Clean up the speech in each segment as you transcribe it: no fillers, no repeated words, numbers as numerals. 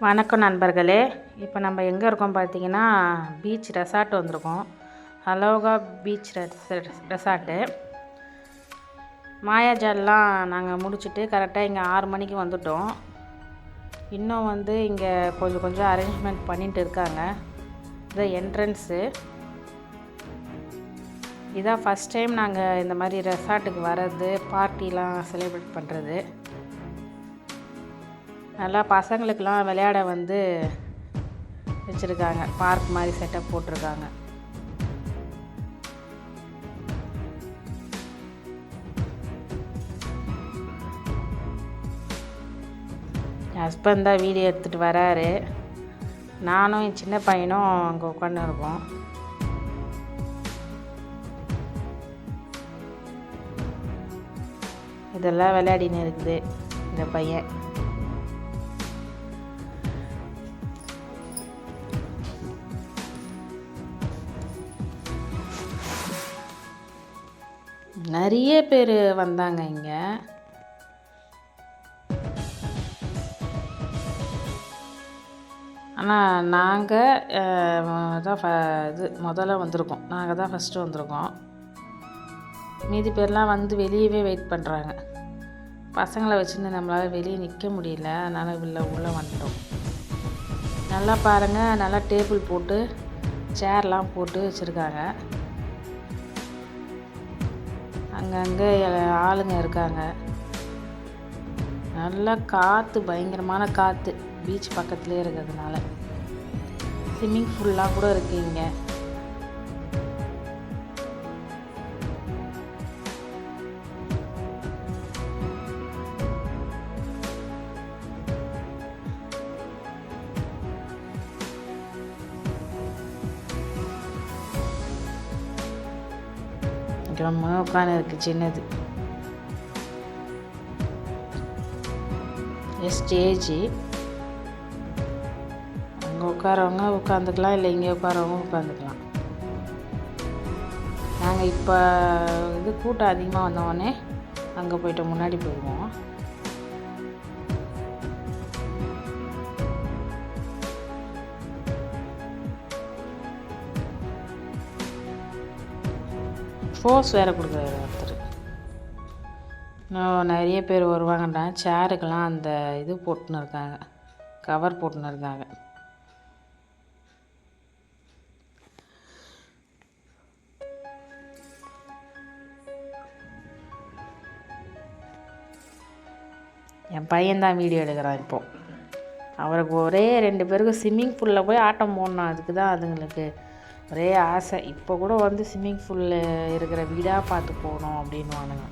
வணக்கம் நண்பர்களே. இப்போ நம்ம எங்கே இருக்கோம் பார்த்தீங்கன்னா, பீச் ரெசார்ட் வந்திருக்கோம். Aloha beach resort. மாயாஜாலெலாம் நாங்கள் முடிச்சுட்டு கரெக்டாக இங்கே 6 மணிக்கு வந்துவிட்டோம். இன்னும் இங்கே கொஞ்சம் அரேஞ்ச்மெண்ட் பண்ணிட்டு இருக்காங்க. இது என்ட்ரன்ஸு. இதான் ஃபஸ்ட் டைம் நாங்கள் இந்த மாதிரி ரெசார்ட்டுக்கு வர்றது, பார்ட்டிலாம் செலிப்ரேட் பண்ணுறது. நல்லா பசங்களுக்கெலாம் விளையாட வச்சுருக்காங்க. பார்க் மாதிரி செட்டப் போட்டிருக்காங்க. என் ஹஸ்பண்ட் தான் வீடியோ எடுத்துகிட்டு வராரு. நானும் என் சின்ன பையனும் அங்கே உட்காந்து இருக்கோம். இதெல்லாம் விளையாடின்னு இருக்குது இந்த பையன். நிறைய பேர் வந்தாங்க இங்கே. ஆனால் நாங்கள் தான் முதல்ல வந்திருக்கோம். நாங்கள் தான் ஃபஸ்ட்டு வந்திருக்கோம். மீதி பேர்லாம் வெளியவே வெயிட் பண்ணுறாங்க. பசங்களை வச்சுருந்து நம்மளால் வெளியே நிற்க முடியல. அதனால் உள்ளே வந்துட்டோம். நல்லா பாருங்கள், நல்லா டேபிள் போட்டு சேர்லாம் போட்டு வச்சுருக்காங்க. அங்கங்கே ஆளுங்க இருக்காங்க. நல்லா காற்று, பயங்கரமான காற்று பீச் பக்கத்துலேயே இருக்கிறதுனால. ஸ்விம்மிங் பூல்லாம் கூட இருக்குது இங்கே. ரொம்ப உட்காந்து இருக்குது சின்னது. ஸ்டேஜி. அங்கே உட்காரவங்க உட்காந்துக்கலாம், இல்லை இங்கே உட்காரவங்க உட்காந்துக்கலாம். நாங்கள் இப்போ கூட்டம் அதிகமாக வந்தோடனே அங்கே போய்ட்டு முன்னாடி போயிடுவோம். ஃபோர்ஸ் வேறு கொடுக்குறாரு ஒருத்தர். இன்னும் நிறைய பேர் வருவாங்கடா. சேருக்கெல்லாம் அந்த போட்டுன்னு இருக்காங்க, கவர் போட்டுன்னு இருக்காங்க. என் பையன்தான் வீடியோ எடுக்கிறான் இப்போது. அவருக்கு ஒரே 2 பேருக்கு ஸ்விம்மிங் பூலில் போய் ஆட்டம் போடணும். அதுக்கு தான் அதுங்களுக்கு ஒரே ஆசை. இப்போ கூட ஸ்விம்மிங் பூலில் இருக்கிற வீடாக பார்த்து போகணும் அப்படின்வானுங்க.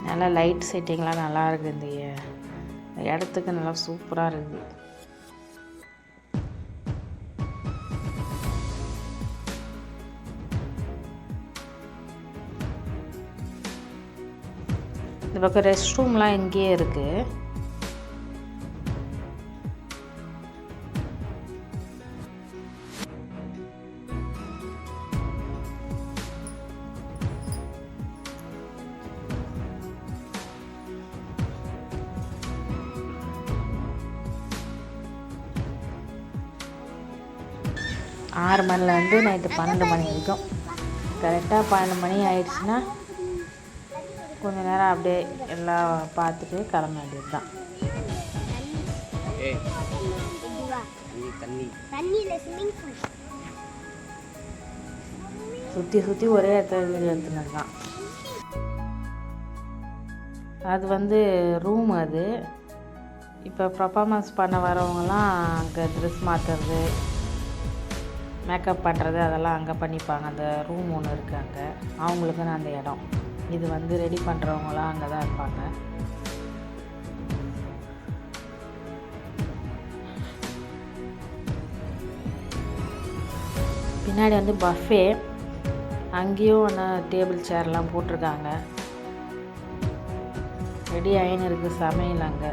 நல்லா லைட் செட்டிங்லாம் நல்லா இருக்குது. இந்த இடத்துக்கு நல்லா சூப்பராக இருக்குது. இந்த பக்கம் ரெஸ்ட் ரூம்லாம் இங்கேயே இருக்குது. ஆறு மணிலேருந்து நைட்டு 12 மணி வரைக்கும். கரெக்டாக 12 மணி ஆயிடுச்சுன்னா கொஞ்சம் நேரம் அப்படியே எல்லாம் பார்த்துட்டு கிளம்ப வேண்டியது தான். சுற்றி ஒரே இடத்துல வீடியோ எடுத்துன்னு இருக்கான். அது ரூம். அது இப்போ பர்ஃபார்மன்ஸ் பண்ண வரவங்கலாம் அங்கே ட்ரெஸ் மாற்றுறது, மேக்கப் பண்ணுறது அதெல்லாம் அங்கே பண்ணிப்பாங்க. அந்த ரூம் ஒன்று இருக்குது அங்கே, அவங்களுக்குன்னு அந்த இடம். இது ரெடி பண்ணுறவங்களாம் அங்கே தான் இருப்பாங்க. பின்னாடி பஃபே. அங்கேயும் டேபிள் சேர்லாம் போட்டிருக்காங்க. ரெடி ஆயின்னு இருக்குது சமையல் அங்கே.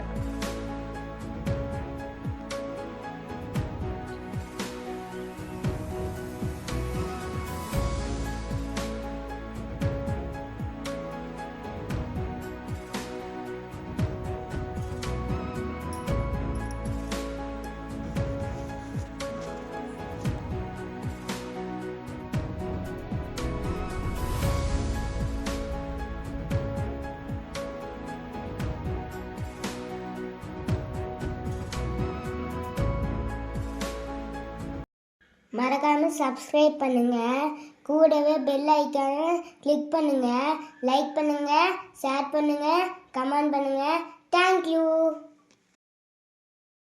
மறக்காமல் சப்ஸ்கிரைப் பண்ணுங்கள். கூடவே பெல் ஐக்கானை கிளிக் பண்ணுங்கள். லைக் பண்ணுங்கள், ஷேர் பண்ணுங்கள், கமெண்ட் பண்ணுங்கள். தேங்க்யூ.